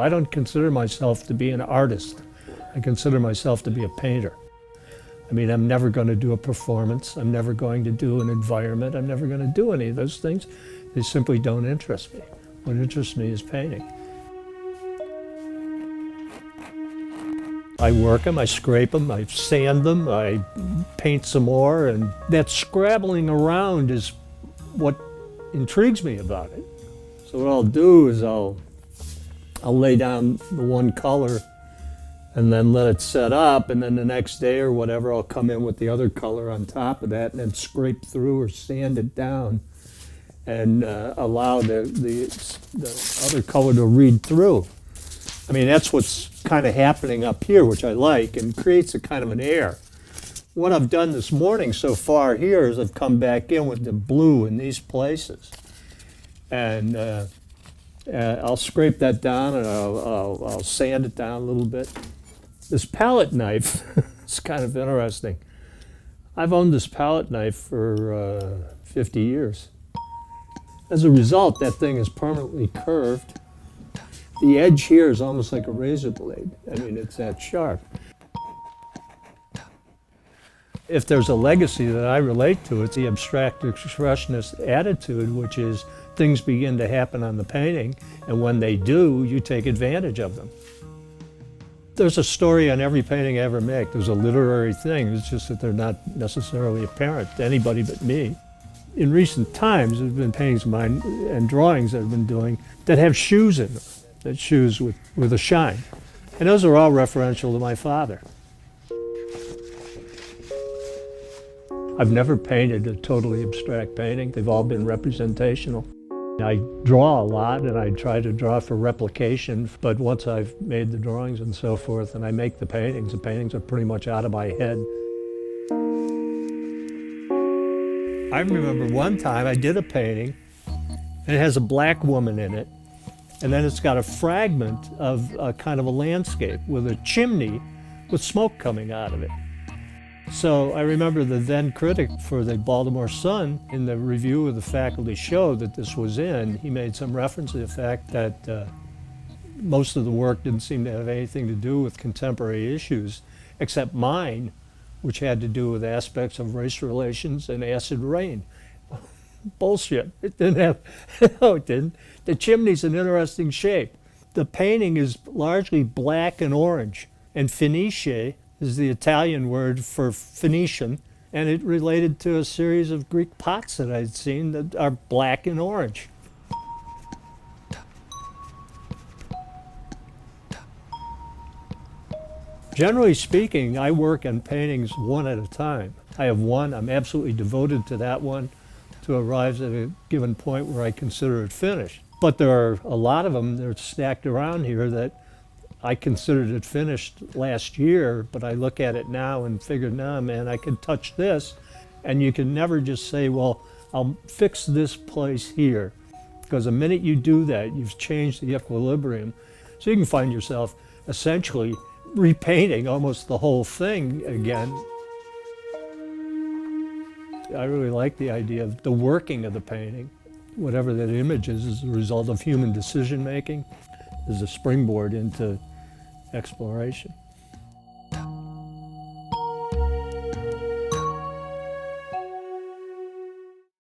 I don't consider myself to be an artist. I consider myself to be a painter. I mean, I'm never going to do a performance. I'm never going to do an environment. I'm never going to do any of those things. They simply don't interest me. What interests me is painting. I work them, I scrape them, I sand them, I paint some more, and that scrabbling around is what intrigues me about it. So what I'll do is I'll lay down the one color and then let it set up, and then the next day or whatever I'll come in with the other color on top of that and then scrape through or sand it down and allow the other color to read through. I mean, that's what's kind of happening up here, which I like, and creates a kind of an air. What I've done this morning so far here is I've come back in with the blue in these places. And I'll scrape that down and I'll sand it down a little bit. This palette knife is kind of interesting. I've owned this palette knife for 50 years. As a result, that thing is permanently curved. The edge here is almost like a razor blade. I mean, it's that sharp. If there's a legacy that I relate to, it's the abstract expressionist attitude, which is things begin to happen on the painting, and when they do, you take advantage of them. There's a story on every painting I ever make. There's a literary thing. It's just that they're not necessarily apparent to anybody but me. In recent times, there have been paintings of mine and drawings that I've been doing that have shoes in them. That shoes with a shine. And those are all referential to my father. I've never painted a totally abstract painting. They've all been representational. I draw a lot and I try to draw for replication, but once I've made the drawings and so forth and I make the paintings are pretty much out of my head. I remember one time I did a painting and it has a black woman in it. And then it's got a fragment of a kind of a landscape with a chimney with smoke coming out of it. So I remember the then critic for the Baltimore Sun, in the review of the faculty show that this was in, he made some reference to the fact that most of the work didn't seem to have anything to do with contemporary issues, except mine, which had to do with aspects of race relations and acid rain. Bullshit. It didn't have, no, it didn't. The chimney's an interesting shape. The painting is largely black and orange, and Fenice is the Italian word for Phoenician, and it related to a series of Greek pots that I'd seen that are black and orange. Generally speaking, I work on paintings one at a time. I have one, I'm absolutely devoted to that one, to arrive at a given point where I consider it finished. But there are a lot of them that are stacked around here that I considered it finished last year, but I look at it now and figure, nah, man, I could touch this. And you can never just say, well, I'll fix this place here. Because the minute you do that, you've changed the equilibrium. So you can find yourself essentially repainting almost the whole thing again. I really like the idea of the working of the painting. Whatever that image is the result of human decision making, is a springboard into exploration.